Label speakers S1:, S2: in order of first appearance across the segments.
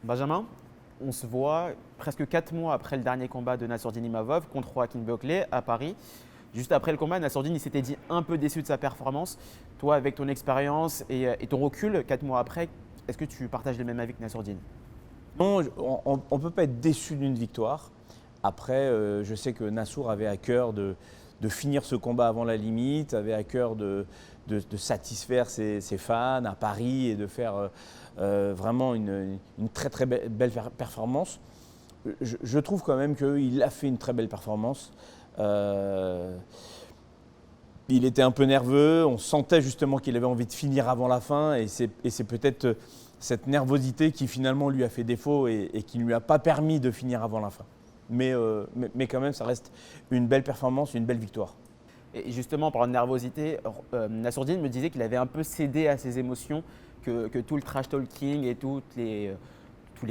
S1: Benjamin, on se voit presque 4 mois après le dernier combat de Nassourdine Imavov contre Joaquin Buckley à Paris. Juste après le combat, Nassourdine s'était dit un peu déçu de sa performance. Toi, avec ton expérience et ton recul, 4 mois après, est-ce que tu partages le même avis que Nassourdine?
S2: Non, on ne peut pas être déçu d'une victoire. Après, je sais que Nassour avait à cœur de finir ce combat avant la limite, avait à cœur de satisfaire ses fans à Paris et de faire vraiment une très très belle performance. Je trouve quand même qu'il a fait une très belle performance. Il était un peu nerveux, on sentait justement qu'il avait envie de finir avant la fin et c'est peut-être cette nervosité qui finalement lui a fait défaut et qui ne lui a pas permis de finir avant la fin. Mais quand même, ça reste une belle performance, une belle victoire.
S1: Et justement, en parlant de nervosité, Nassourdine me disait qu'il avait un peu cédé à ses émotions, que tout le trash talking et tous les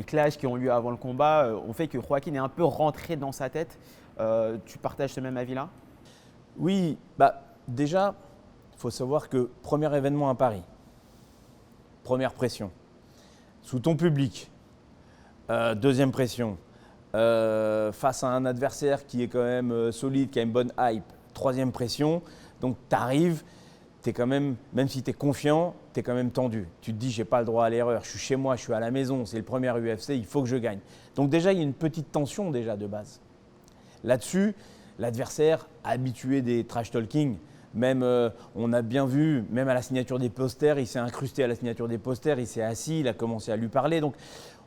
S1: clashs qui ont lieu avant le combat ont fait que Joaquin est un peu rentré dans sa tête. Tu partages ce même avis-là?
S2: Oui, déjà, il faut savoir que premier événement à Paris, première pression, sous ton public, deuxième pression, face à un adversaire qui est quand même solide, qui a une bonne hype, troisième pression, donc tu arrives, même si tu es confiant, tu es quand même tendu. Tu te dis, j'ai pas le droit à l'erreur, je suis chez moi, je suis à la maison, c'est le premier UFC, il faut que je gagne. Donc déjà, il y a une petite tension déjà de base. Là-dessus, l'adversaire habitué des trash talking, même on a bien vu, même à la signature des posters, il s'est incrusté à la signature des posters, il s'est assis, il a commencé à lui parler. Donc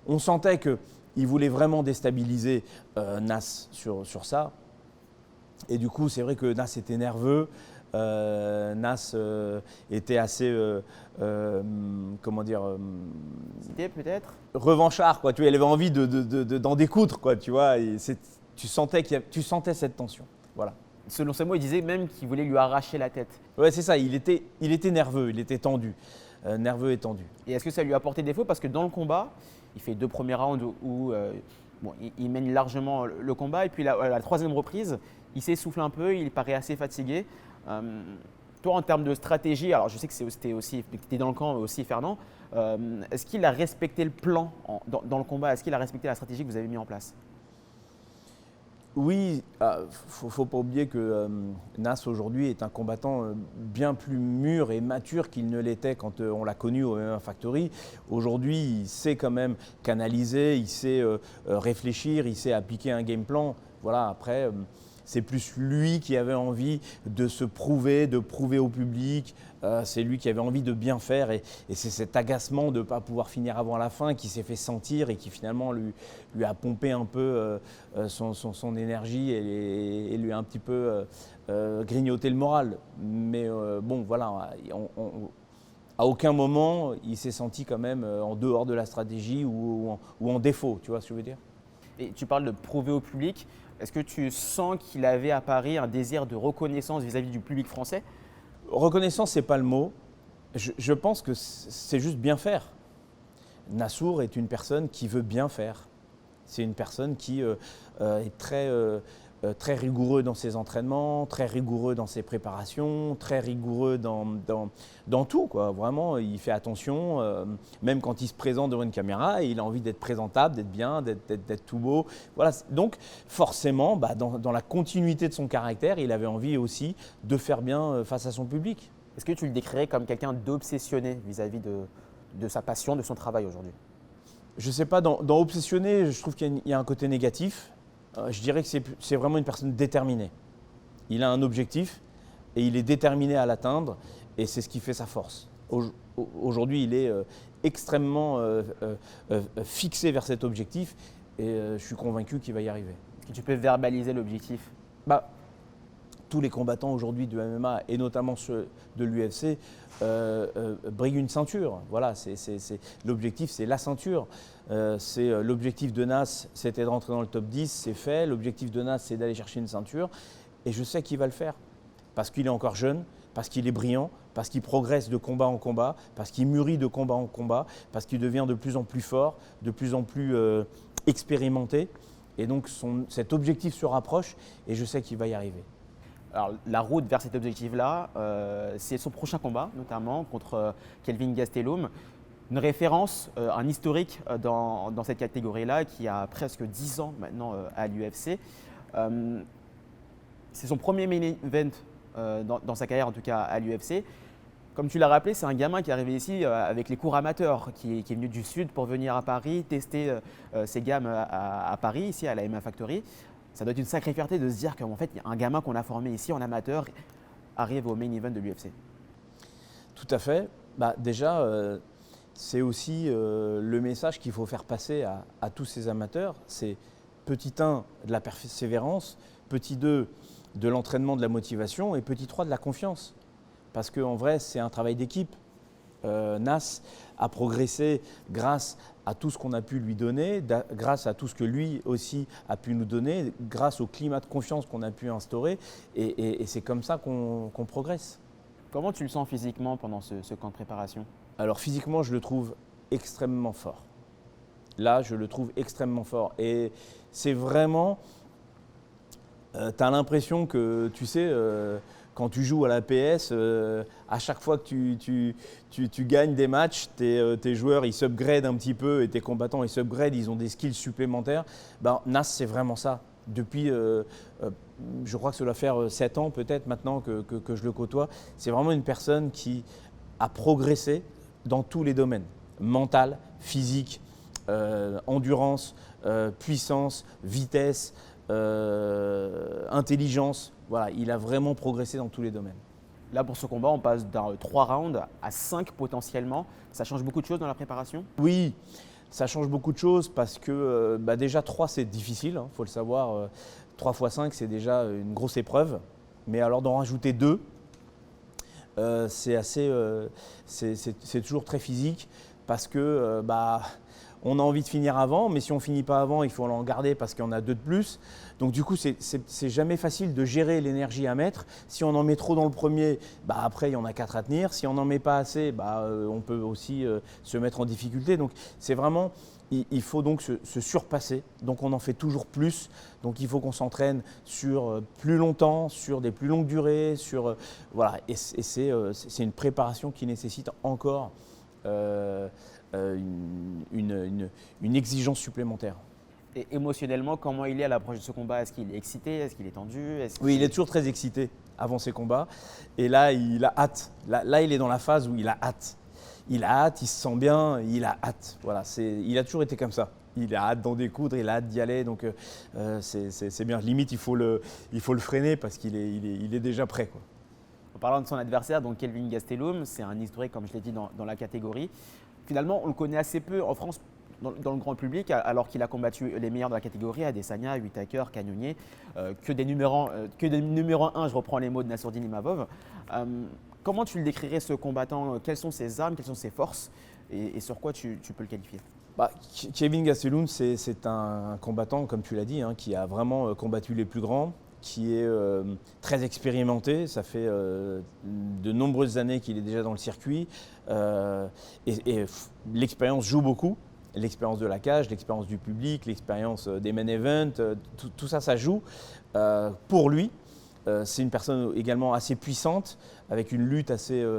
S2: on sentait qu'il voulait vraiment déstabiliser Nas sur ça. Et du coup, c'est vrai que Nas était nerveux. Nas était assez, comment dire,
S1: C'était peut-être?
S2: revanchard, quoi. Tu vois, il avait envie d'en découdre, quoi. Tu vois, et tu sentais cette tension. Voilà.
S1: Selon ses mots, il disait même qu'il voulait lui arracher la tête.
S2: Ouais, c'est ça. Il était nerveux, il était tendu, nerveux et tendu.
S1: Et est-ce que ça lui a porté défaut? Parce que dans le combat, il fait 2 premiers rounds où il mène largement le combat. Et puis à la troisième reprise, il s'essouffle un peu, il paraît assez fatigué. Toi, en termes de stratégie, alors je sais que tu es dans le camp aussi, Fernand. Est-ce qu'il a respecté le plan dans le combat? Est-ce qu'il a respecté la stratégie que vous avez mis en place?
S2: Oui, faut pas oublier que Nas aujourd'hui est un combattant bien plus mûr et mature qu'il ne l'était quand on l'a connu au MMA Factory. Aujourd'hui, il sait quand même canaliser, il sait réfléchir, il sait appliquer un game plan. Voilà, après, c'est plus lui qui avait envie de se prouver, de prouver au public. C'est lui qui avait envie de bien faire et c'est cet agacement de ne pas pouvoir finir avant la fin qui s'est fait sentir et qui finalement lui a pompé un peu son énergie et lui a un petit peu grignoté le moral. Mais bon, voilà, à aucun moment il s'est senti quand même en dehors de la stratégie ou en défaut, tu vois ce que je veux dire?
S1: Et tu parles de prouver au public. Est-ce que tu sens qu'il avait à Paris un désir de reconnaissance vis-à-vis du public français?
S2: Reconnaissance, ce n'est pas le mot. Je pense que c'est juste bien faire. Nassour est une personne qui veut bien faire. C'est une personne qui est très rigoureux dans ses entraînements, très rigoureux dans ses préparations, très rigoureux dans tout, quoi. Vraiment, il fait attention. Même quand il se présente devant une caméra, il a envie d'être présentable, d'être bien, d'être tout beau. Voilà. Donc forcément, dans la continuité de son caractère, il avait envie aussi de faire bien face à son public.
S1: Est-ce que tu le décrirais comme quelqu'un d'obsessionné vis-à-vis de sa passion, de son travail aujourd'hui?
S2: Je ne sais pas, dans obsessionné, je trouve qu'il y a un côté négatif. Je dirais que c'est vraiment une personne déterminée. Il a un objectif et il est déterminé à l'atteindre et c'est ce qui fait sa force. Aujourd'hui, il est extrêmement fixé vers cet objectif et je suis convaincu qu'il va y arriver.
S1: Est-ce que tu peux verbaliser l'objectif?
S2: Tous les combattants aujourd'hui de MMA et notamment ceux de l'UFC briguent une ceinture. Voilà, l'objectif, c'est la ceinture. L'objectif de Nas, c'était de rentrer dans le top 10, c'est fait. L'objectif de Nas, c'est d'aller chercher une ceinture. Et je sais qu'il va le faire parce qu'il est encore jeune, parce qu'il est brillant, parce qu'il progresse de combat en combat, parce qu'il mûrit de combat en combat, parce qu'il devient de plus en plus fort, de plus en plus expérimenté. Et donc cet objectif se rapproche et je sais qu'il va y arriver.
S1: Alors, la route vers cet objectif-là, c'est son prochain combat, notamment contre Kelvin Gastelum. une référence, un historique dans cette catégorie-là qui a presque 10 ans maintenant à l'UFC. C'est son premier main event dans sa carrière, en tout cas à l'UFC. Comme tu l'as rappelé, c'est un gamin qui est arrivé ici avec les cours amateurs, qui est venu du sud pour venir à Paris, tester ses gammes à Paris, ici à la MMA Factory. Ça doit être une sacrée fierté de se dire qu'en fait, il y a un gamin qu'on a formé ici en amateur arrive au main event de l'UFC.
S2: Tout à fait. Déjà, c'est aussi le message qu'il faut faire passer à tous ces amateurs. C'est petit 1 de la persévérance, petit 2 de l'entraînement, de la motivation et petit 3 de la confiance. Parce qu'en vrai, c'est un travail d'équipe. Nas a progressé grâce à tout ce qu'on a pu lui donner, grâce à tout ce que lui aussi a pu nous donner, grâce au climat de confiance qu'on a pu instaurer. Et c'est comme ça qu'on progresse.
S1: Comment tu le sens physiquement pendant ce camp de préparation?
S2: Alors physiquement, je le trouve extrêmement fort. Là, je le trouve extrêmement fort. Et c'est vraiment… tu as l'impression que, tu sais… quand tu joues à la PS, à chaque fois que tu gagnes des matchs, tes joueurs ils s'upgradent un petit peu et tes combattants ils s'upgradent, ils ont des skills supplémentaires. Nas, c'est vraiment ça. Depuis, je crois que ça doit faire 7 ans peut-être maintenant que je le côtoie. C'est vraiment une personne qui a progressé dans tous les domaines. Mental, physique, endurance, puissance, vitesse, intelligence. Voilà, il a vraiment progressé dans tous les domaines.
S1: Là, pour ce combat, on passe d'un 3 rounds à 5 potentiellement. Ça change beaucoup de choses dans la préparation?
S2: Oui, ça change beaucoup de choses parce que déjà 3 c'est difficile, faut le savoir. 3 x 5 c'est déjà une grosse épreuve. Mais alors d'en rajouter 2, c'est toujours très physique parce que on a envie de finir avant, mais si on ne finit pas avant, il faut en garder parce qu'il y en a 2 de plus. Donc du coup, c'est jamais facile de gérer l'énergie à mettre. Si on en met trop dans le premier, après il y en a 4 à tenir. Si on n'en met pas assez, on peut aussi se mettre en difficulté. Donc c'est vraiment, il faut donc se surpasser. Donc on en fait toujours plus. Donc il faut qu'on s'entraîne sur plus longtemps, sur des plus longues durées. Voilà. Et c'est une préparation qui nécessite encore une exigence supplémentaire.
S1: Et émotionnellement, comment il est à l'approche de ce combat? Est-ce qu'il est excité? Est-ce qu'il est tendu?
S2: Oui, il est toujours très excité avant ses combats. Et là, il a hâte. Là, il est dans la phase où il a hâte. Il a hâte, il se sent bien, il a hâte. Voilà, il a toujours été comme ça. Il a hâte d'en découdre, il a hâte d'y aller. Donc, c'est bien. Limite, il faut le freiner parce qu'il est déjà prêt, quoi.
S1: En parlant de son adversaire, donc Kelvin Gastelum, c'est un historique, comme je l'ai dit, dans la catégorie. Finalement, on le connaît assez peu en France, dans le grand public, alors qu'il a combattu les meilleurs de la catégorie, Adesanya, Whittaker, Cannonier, que des numéros 1, je reprends les mots de Nassourdine Imavov. Comment tu le décrirais, ce combattant? Quelles sont ses armes, quelles sont ses forces et sur quoi tu peux le qualifier?
S2: Kelvin Gastelum, c'est un combattant, comme tu l'as dit, qui a vraiment combattu les plus grands, qui est très expérimenté. Ça fait de nombreuses années qu'il est déjà dans le circuit. Et l'expérience joue beaucoup. L'expérience de la cage, l'expérience du public, l'expérience des main events, tout ça, ça joue pour lui. C'est une personne également assez puissante, avec une lutte assez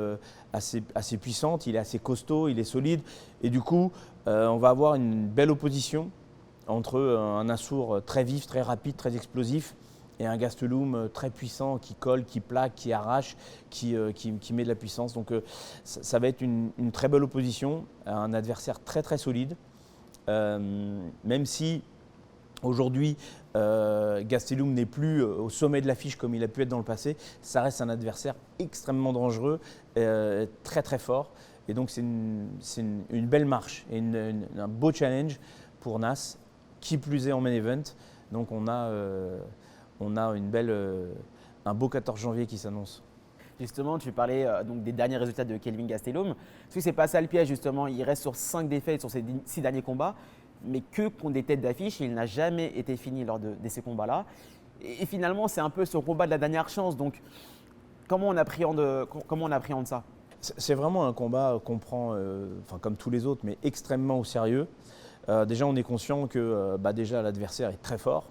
S2: puissante. Il est assez costaud, il est solide. Et du coup, on va avoir une belle opposition entre un Nassour très vif, très rapide, très explosif, et un Gastelum très puissant qui colle, qui plaque, qui arrache, qui met de la puissance. Donc ça va être une très belle opposition, un adversaire très très solide. Même si aujourd'hui Gastelum n'est plus au sommet de l'affiche comme il a pu être dans le passé, ça reste un adversaire extrêmement dangereux, très très fort. Et donc c'est une belle marche et un beau challenge pour Nas, qui plus est en main event. Donc on a un beau 14 janvier qui s'annonce.
S1: Justement, tu parlais donc des derniers résultats de Kelvin Gastelum. Est-ce que c'est pas ça le piège, justement? Il reste sur 5 défaites sur ses 6 derniers combats, mais que contre des têtes d'affiche. Il n'a jamais été fini lors de ces combats-là. Et finalement, c'est un peu ce combat de la dernière chance. Donc, comment on appréhende ça?
S2: C'est vraiment un combat qu'on prend, comme tous les autres, mais extrêmement au sérieux. Déjà, on est conscient que déjà l'adversaire est très fort,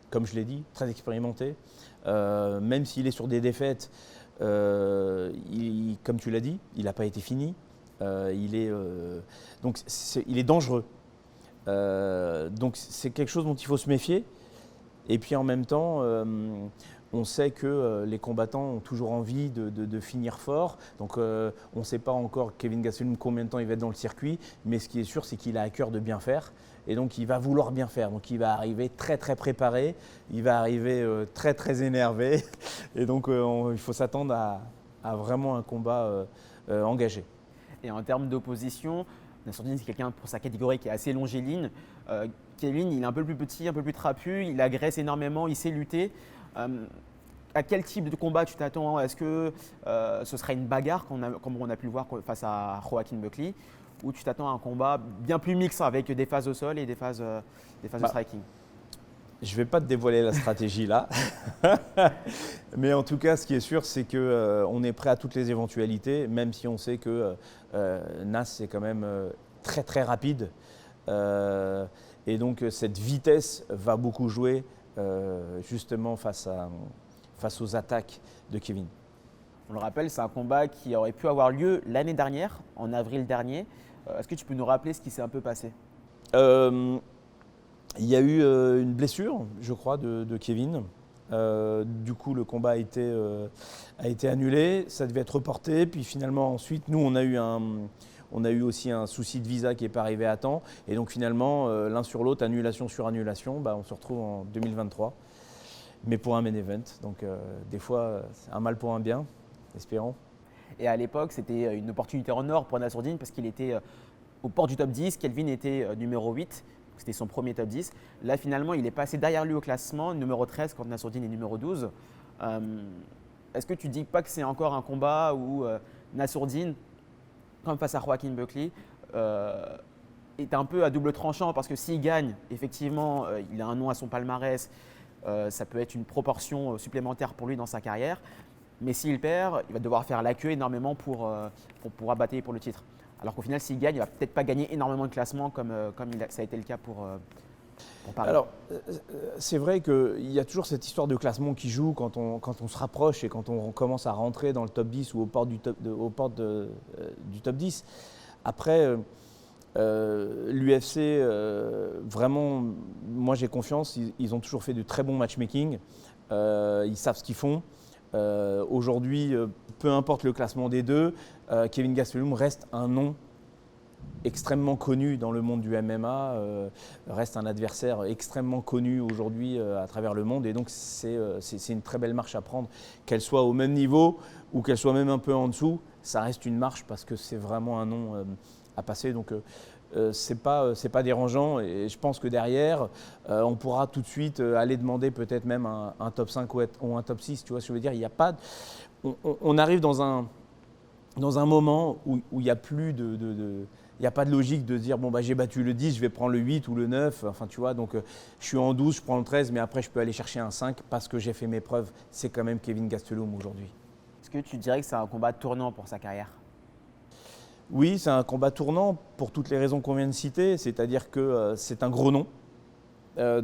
S2: comme je l'ai dit, très expérimenté. Même s'il est sur des défaites, comme tu l'as dit, il n'a pas été fini. Il est dangereux. Donc c'est quelque chose dont il faut se méfier. Et puis en même temps, on sait que les combattants ont toujours envie de finir fort. Donc on ne sait pas encore Kevin Gastelum combien de temps il va être dans le circuit, mais ce qui est sûr, c'est qu'il a à cœur de bien faire. Et donc il va vouloir bien faire. Donc il va arriver très très préparé, il va arriver très très énervé. Et donc il faut s'attendre à vraiment un combat engagé.
S1: Et en termes d'opposition, Nassourdine, c'est quelqu'un pour sa catégorie qui est assez longiligne. Kevin, il est un peu plus petit, un peu plus trapu, il agresse énormément, il sait lutter. À quel type de combat tu t'attends? Est-ce que ce sera une bagarre comme on a pu le voir face à Joaquin Buckley, ou tu t'attends à un combat bien plus mixte avec des phases au sol et des phases de striking?
S2: Je ne vais pas te dévoiler la stratégie là, mais en tout cas, ce qui est sûr, c'est qu'on est prêt à toutes les éventualités, même si on sait que Nas est quand même très très rapide. Et donc cette vitesse va beaucoup jouer justement face aux attaques de Kevin.
S1: On le rappelle, c'est un combat qui aurait pu avoir lieu l'année dernière, en avril dernier. Est-ce que tu peux nous rappeler ce qui s'est un peu passé?
S2: Il y a eu une blessure, je crois, de Kevin. Du coup, le combat a été annulé, ça devait être reporté. Puis finalement, ensuite, nous, on a eu aussi un souci de visa qui n'est pas arrivé à temps. Et donc finalement, l'un sur l'autre, annulation sur annulation, on se retrouve en 2023. Mais pour un main event. Donc des fois, c'est un mal pour un bien, espérons.
S1: Et à l'époque, c'était une opportunité en or pour Nassourdine parce qu'il était aux portes du top 10. Kelvin était numéro 8. C'était son premier top 10. Là, finalement, il est passé derrière lui au classement, numéro 13 quand Nassourdine est numéro 12. Est-ce que tu ne dis pas que c'est encore un combat où Nassourdine, comme face à Joaquin Buckley, est un peu à double tranchant? Parce que s'il gagne, effectivement, il a un nom à son palmarès. Ça peut être une proportion supplémentaire pour lui dans sa carrière. Mais s'il perd, il va devoir faire la queue énormément pour pouvoir batailler pour le titre. Alors qu'au final, s'il gagne, il ne va peut-être pas gagner énormément de classements comme ça a été le cas pour Paris.
S2: Alors, c'est vrai qu'il y a toujours cette histoire de classement qui joue quand on se rapproche et quand on commence à rentrer dans le top 10 ou aux portes du top 10. Après, l'UFC, vraiment, moi j'ai confiance, ils ont toujours fait de très bons matchmaking, ils savent ce qu'ils font. Aujourd'hui, peu importe le classement des deux, Kevin Gastelum reste un nom extrêmement connu dans le monde du MMA, reste un adversaire extrêmement connu aujourd'hui à travers le monde, et donc c'est une très belle marche à prendre, qu'elle soit au même niveau ou qu'elle soit même un peu en dessous, ça reste une marche parce que c'est vraiment un nom à passer. Donc c'est pas dérangeant, et je pense que derrière, on pourra tout de suite aller demander peut-être même un top 5 ou un top 6, tu vois ce que je veux dire. Il y a pas, on arrive dans un moment où il n'y a plus il n'y a pas de logique de dire bon j'ai battu le 10, je vais prendre le 8 ou le 9, enfin tu vois, donc je suis en 12, je prends le 13, mais après je peux aller chercher un 5 parce que j'ai fait mes preuves. C'est quand même Kevin Gastelum aujourd'hui.
S1: Est-ce que tu dirais que c'est un combat tournant pour sa carrière?
S2: Oui, c'est un combat tournant pour toutes les raisons qu'on vient de citer, c'est-à-dire que c'est un gros nom,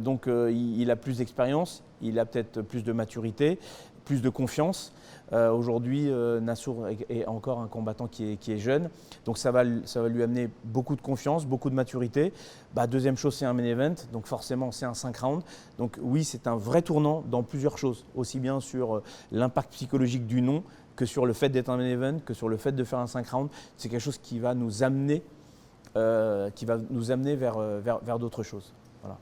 S2: donc il a plus d'expérience, il a peut-être plus de maturité, plus de confiance. Aujourd'hui, Nassour est encore un combattant qui est jeune, donc ça va lui amener beaucoup de confiance, beaucoup de maturité. Deuxième chose, c'est un main event, donc forcément c'est un 5 rounds. Donc oui, c'est un vrai tournant dans plusieurs choses, aussi bien sur l'impact psychologique du nom que sur le fait d'être un main event, que sur le fait de faire un 5 rounds. C'est quelque chose qui va nous amener, vers d'autres choses. Voilà.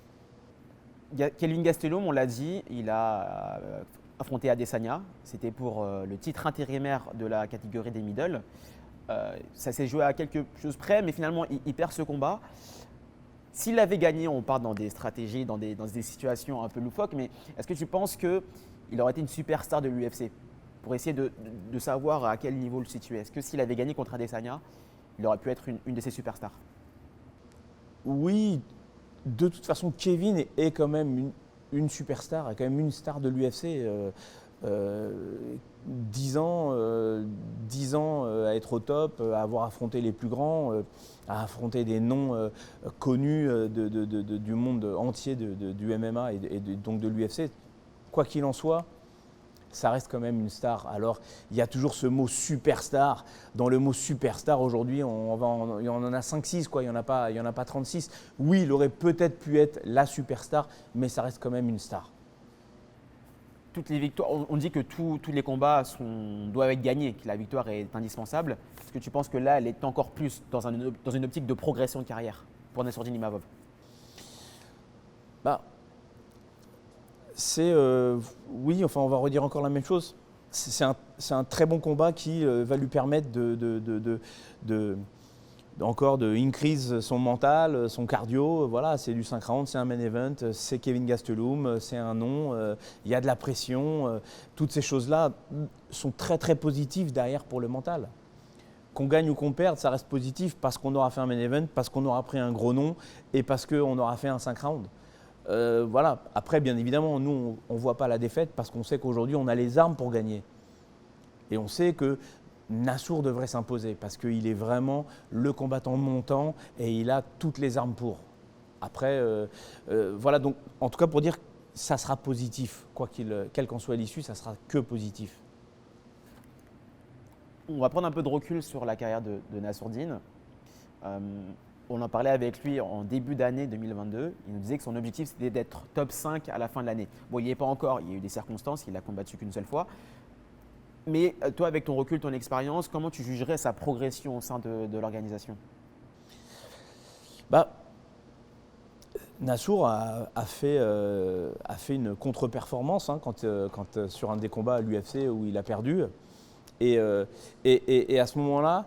S1: Kelvin Gastelum, on l'a dit, il a affronté Adesanya. C'était pour le titre intérimaire de la catégorie des middle. Ça s'est joué à quelque chose près, mais finalement, il perd ce combat. S'il avait gagné, on part dans des stratégies, dans des situations un peu loufoques, mais est-ce que tu penses qu'il aurait été une superstar de l'UFC pour essayer de savoir à quel niveau le situer? Est-ce que s'il avait gagné contre Adesanya, il aurait pu être une de ses superstars?
S2: Oui, de toute façon, Kevin est quand même une superstar, est quand même une star de l'UFC. 10 ans à être au top, à avoir affronté les plus grands, à affronter des noms connus du monde entier du MMA et donc de l'UFC. Quoi qu'il en soit, ça reste quand même une star. Alors, il y a toujours ce mot superstar. Dans le mot superstar, aujourd'hui, il y en a 5-6, quoi. Il n'y en a pas 36. Oui, il aurait peut-être pu être la superstar, mais ça reste quand même une star.
S1: Toutes les victoires, on dit que tous les combats doivent être gagnés, que la victoire est indispensable. Est-ce que tu penses que là, elle est encore plus dans une optique de progression de carrière pour Nassourdine Imavov?
S2: Bah, oui, enfin, on va redire encore la même chose. C'est un très bon combat qui va lui permettre encore de increase son mental, son cardio. Voilà, c'est du 5 rounds, c'est un main event, c'est Kevin Gastelum, c'est un nom, il y a de la pression. Toutes ces choses-là sont très très positives derrière pour le mental. Qu'on gagne ou qu'on perde, ça reste positif parce qu'on aura fait un main event, parce qu'on aura pris un gros nom et parce qu'on aura fait un 5 rounds. Voilà. Après, bien évidemment, nous, on ne voit pas la défaite parce qu'on sait qu'aujourd'hui, on a les armes pour gagner. Et on sait que Nassour devrait s'imposer parce qu'il est vraiment le combattant montant et il a toutes les armes pour. Après, voilà, donc en tout cas pour dire que ça sera positif, quelle qu'en soit l'issue, ça sera que positif.
S1: On va prendre un peu de recul sur la carrière de Nassourdine. On en parlait avec lui en début d'année 2022. Il nous disait que son objectif, c'était d'être top 5 à la fin de l'année. Bon, il n'y est pas encore, il y a eu des circonstances, il n'a combattu qu'une seule fois. Mais toi, avec ton recul, ton expérience, comment tu jugerais sa progression au sein de l'organisation?
S2: Nassour a fait une contre-performance quand sur un des combats à l'UFC où il a perdu. Et à ce moment-là,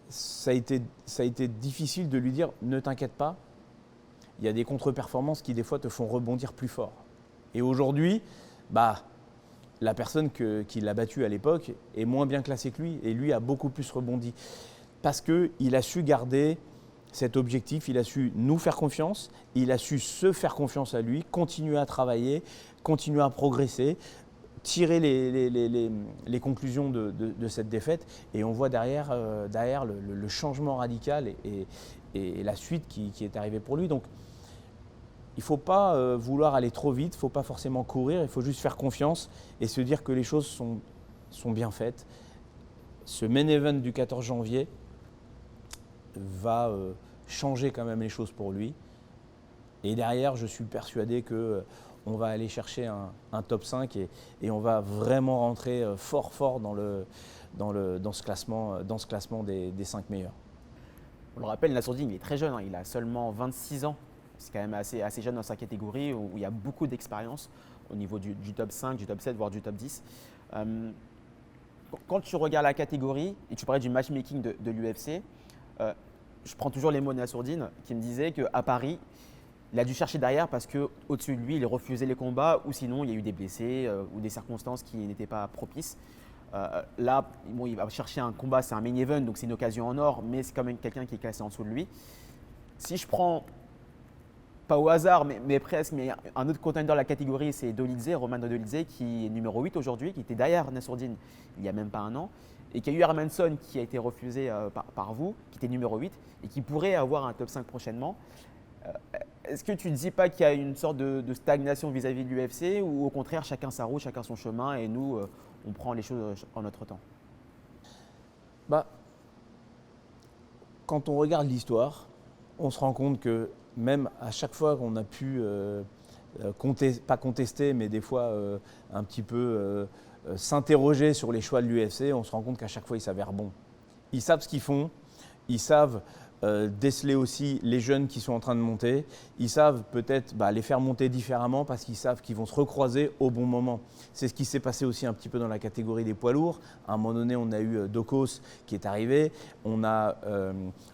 S2: ça a été difficile de lui dire « ne t'inquiète pas, il y a des contre-performances qui des fois te font rebondir plus fort ». Et aujourd'hui, la personne qui l'a battu à l'époque est moins bien classée que lui et lui a beaucoup plus rebondi parce qu'il a su garder cet objectif, il a su nous faire confiance, il a su se faire confiance à lui, continuer à travailler, continuer à progresser, tirer les conclusions de cette défaite et on voit derrière le changement radical et la suite qui est arrivée pour lui. Donc, il ne faut pas vouloir aller trop vite, il ne faut pas forcément courir, il faut juste faire confiance et se dire que les choses sont bien faites. Ce main event du 14 janvier va changer quand même les choses pour lui. Et derrière, je suis persuadé qu'on va aller chercher un top 5 et on va vraiment rentrer fort dans ce classement des 5 meilleurs.
S1: On le rappelle, Nassourdine, il est très jeune, il a seulement 26 ans. C'est quand même assez jeune dans sa catégorie où il y a beaucoup d'expérience au niveau du top 5, du top 7, voire du top 10. Quand tu regardes la catégorie et tu parlais du matchmaking de l'UFC, je prends toujours les mots de Nassourdine qui me disait qu'à Paris, il a dû chercher derrière parce qu'au-dessus de lui, il refusait les combats ou sinon il y a eu des blessés ou des circonstances qui n'étaient pas propices. Là, bon, il va chercher un combat, c'est un main event, donc c'est une occasion en or, mais c'est quand même quelqu'un qui est classé en dessous de lui. Si je prends, pas au hasard, mais presque, mais un autre contender de la catégorie, c'est Dolidze, Roman Dolidze, qui est numéro 8 aujourd'hui, qui était derrière Nassourdine il n'y a même pas un an, et qu'il y a eu Hermansson qui a été refusé par vous, qui était numéro 8, et qui pourrait avoir un top 5 prochainement. Est-ce que tu ne dis pas qu'il y a une sorte de stagnation vis-à-vis de l'UFC ou au contraire, chacun sa route, chacun son chemin et nous, on prend les choses en notre temps?
S2: Quand on regarde l'histoire, on se rend compte que même à chaque fois qu'on a pu, pas contester, mais des fois un petit peu s'interroger sur les choix de l'UFC, on se rend compte qu'à chaque fois, ils s'avèrent bons. Ils savent ce qu'ils font, ils savent déceler aussi les jeunes qui sont en train de monter. Ils savent peut-être les faire monter différemment parce qu'ils savent qu'ils vont se recroiser au bon moment. C'est ce qui s'est passé aussi un petit peu dans la catégorie des poids lourds. À un moment donné, on a eu Dokos qui est arrivé, on a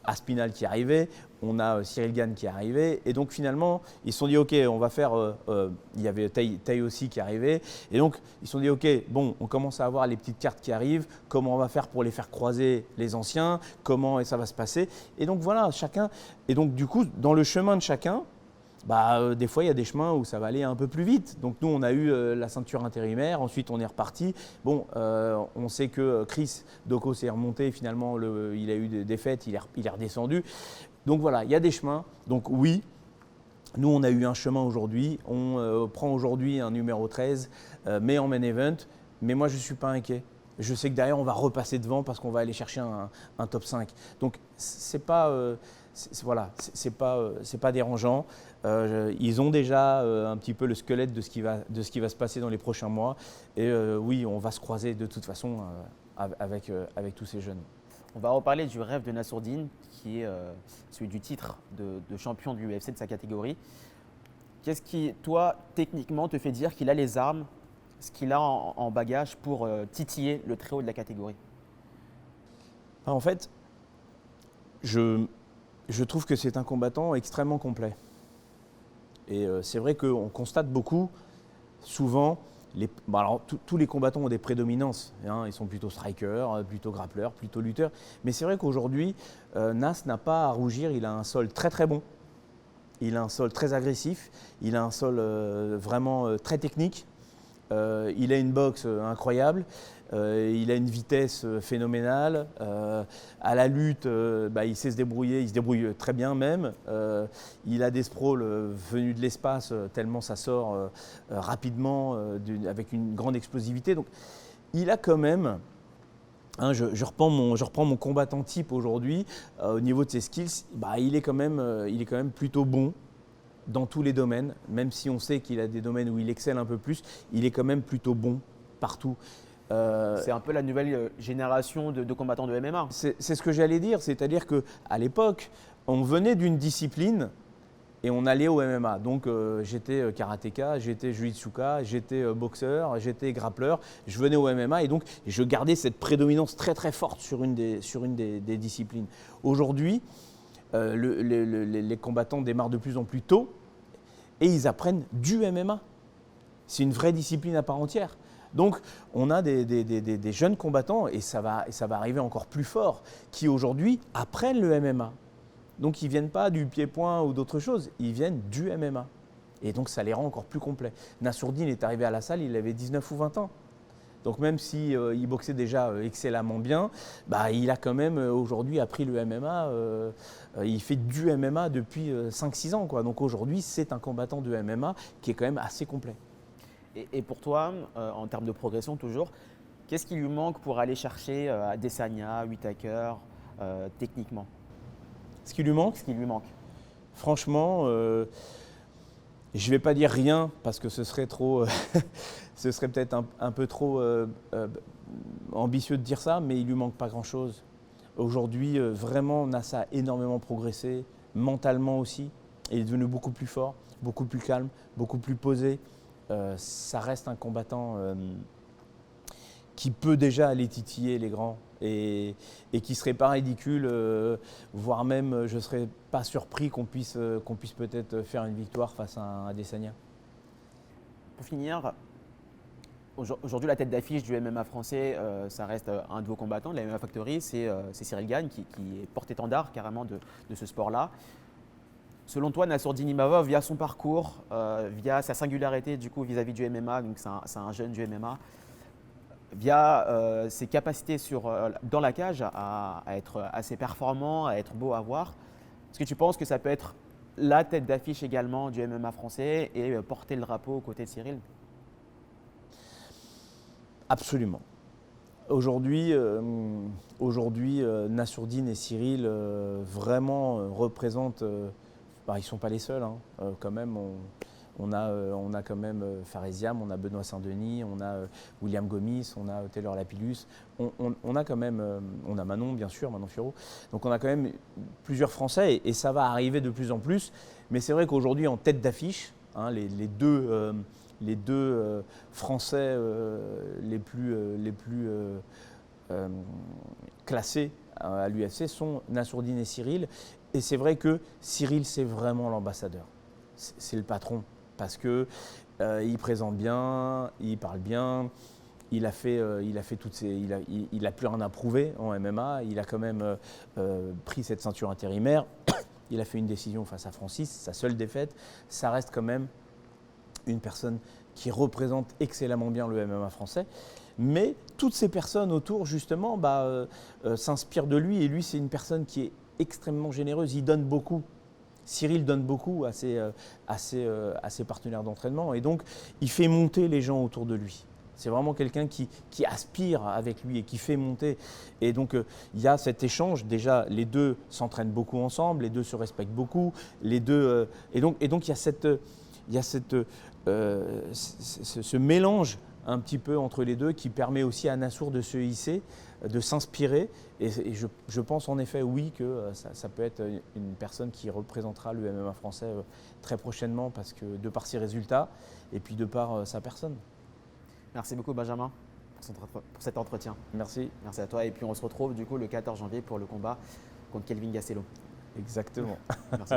S2: Aspinall qui est arrivé, on a Cyril Gane qui est arrivé. Et donc finalement, ils se sont dit, OK, on va faire… il y avait Tai aussi qui est arrivé. Et donc, ils se sont dit, OK, bon, on commence à avoir les petites cartes qui arrivent. Comment on va faire pour les faire croiser les anciens? Comment ça va se passer? Et donc voilà, chacun… Et donc du coup, dans le chemin de chacun, des fois, il y a des chemins où ça va aller un peu plus vite. Donc nous, on a eu la ceinture intérimaire, ensuite on est reparti. Bon, on sait que Chris Dokos est remonté, finalement, il a eu des défaites, il est redescendu. Donc voilà, il y a des chemins. Donc oui, nous, on a eu un chemin aujourd'hui. On prend aujourd'hui un numéro 13, mais en main event. mais moi je ne suis pas inquiet. Je sais que derrière on va repasser devant parce qu'on va aller chercher un top 5. Donc c'est pas, voilà, c'est pas dérangeant. Ils ont déjà un petit peu le squelette de ce qui va se passer dans les prochains mois. Et oui, on va se croiser de toute façon avec tous ces jeunes.
S1: On va reparler du rêve de Nassourdine, qui est celui du titre de champion du UFC de sa catégorie. Qu'est-ce qui, toi, techniquement, te fait dire qu'il a les armes, ce qu'il a en bagage pour titiller le très haut de la catégorie?
S2: En fait, je trouve que c'est un combattant extrêmement complet. Et c'est vrai qu'on constate beaucoup, souvent, tous les combattants ont des prédominances. Hein, ils sont plutôt strikers, plutôt grappleurs, plutôt lutteurs. Mais c'est vrai qu'aujourd'hui, Nas n'a pas à rougir. Il a un sol très très bon. Il a un sol très agressif. Il a un sol vraiment très technique. Il a une boxe incroyable. Il a une vitesse phénoménale. À la lutte, il sait se débrouiller. Il se débrouille très bien même. Il a des sprawls venus de l'espace tellement ça sort rapidement avec une grande explosivité. Donc, il a quand même. Hein, je reprends mon combattant type aujourd'hui. Au niveau de ses skills, il est quand même plutôt bon dans tous les domaines. Même si on sait qu'il a des domaines où il excelle un peu plus, il est quand même plutôt bon partout.
S1: C'est un peu la nouvelle génération de combattants de MMA.
S2: C'est ce que j'allais dire, c'est-à-dire qu'à l'époque, on venait d'une discipline et on allait au MMA. Donc j'étais karatéka, j'étais jiu-jitsuka, j'étais boxeur, j'étais grappleur, je venais au MMA et donc je gardais cette prédominance très très forte sur une des disciplines. Aujourd'hui, les combattants démarrent de plus en plus tôt et ils apprennent du MMA. C'est une vraie discipline à part entière. Donc, on a des jeunes combattants, et ça va arriver encore plus fort, qui aujourd'hui apprennent le MMA. Donc, ils ne viennent pas du pied-point ou d'autres choses, ils viennent du MMA. Et donc, ça les rend encore plus complets. Nassourdine est arrivé à la salle, il avait 19 ou 20 ans. Donc, même s'il boxait déjà excellemment bien, il a quand même aujourd'hui appris le MMA. Il fait du MMA depuis 5-6 ans, quoi. Donc, aujourd'hui, c'est un combattant de MMA qui est quand même assez complet.
S1: Et pour toi, en termes de progression toujours, qu'est-ce qui lui manque pour aller chercher Adesanya, Whittaker, techniquement?
S2: Ce qui lui manque?
S1: Ce qui lui manque.
S2: Franchement, je ne vais pas dire rien parce que ce serait trop, ce serait peut-être un peu trop ambitieux de dire ça, mais il lui manque pas grand-chose. Aujourd'hui, vraiment, Nassa a énormément progressé, mentalement aussi. Il est devenu beaucoup plus fort, beaucoup plus calme, beaucoup plus posé. Ça reste un combattant qui peut déjà aller titiller les grands et qui ne serait pas ridicule, voire même je ne serais pas surpris qu'on puisse peut-être faire une victoire face à un Adesanya.
S1: Pour finir, aujourd'hui la tête d'affiche du MMA français, ça reste un de vos combattants de la MMA Factory, c'est Cyril Gane qui est porte-étendard carrément de ce sport-là. Selon toi, Nassourdine Imavov, via son parcours, via sa singularité du coup vis-à-vis du MMA, donc c'est un jeune du MMA, via ses capacités dans la cage à être assez performant, à être beau à voir, est-ce que tu penses que ça peut être la tête d'affiche également du MMA français et porter le drapeau aux côtés de Cyril?
S2: Absolument. Aujourd'hui, Nassourdine et Cyril vraiment représentent. Ils ne sont pas les seuls, hein. Quand même, on a quand même Faresiam, on a Benoît Saint-Denis, on a William Gomis, on a Taylor Lapillus, on a quand même, on a Manon bien sûr, Manon Fiorot. Donc on a quand même plusieurs Français et ça va arriver de plus en plus. Mais c'est vrai qu'aujourd'hui en tête d'affiche, hein, les deux Français les plus classés à l'UFC sont Nassourdine et Cyril. Et c'est vrai que Cyril, c'est vraiment l'ambassadeur. C'est le patron parce que il présente bien, il parle bien, il a plus rien à prouver en MMA. Il a quand même pris cette ceinture intérimaire. Il a fait une décision face à Francis, sa seule défaite. Ça reste quand même une personne qui représente excellemment bien le MMA français. Mais toutes ces personnes autour, justement, s'inspirent de lui. Et lui, c'est une personne qui est extrêmement généreuse. Il donne beaucoup. Cyril donne beaucoup à ses partenaires d'entraînement. Et donc, il fait monter les gens autour de lui. C'est vraiment quelqu'un qui aspire avec lui et qui fait monter. Et donc, il y a cet échange. Déjà, les deux s'entraînent beaucoup ensemble, les deux se respectent beaucoup. Les deux, et donc, il y a ce mélange un petit peu entre les deux qui permet aussi à Nassour de se hisser, de s'inspirer. Et je pense en effet, oui, que ça peut être une personne qui représentera le MMA français très prochainement parce que de par ses résultats et puis de par sa personne.
S1: Merci beaucoup Benjamin pour cet entretien.
S2: Merci.
S1: Merci à toi et puis on se retrouve du coup le 14 janvier pour le combat contre Kelvin Gastelum.
S2: Exactement.
S1: Merci.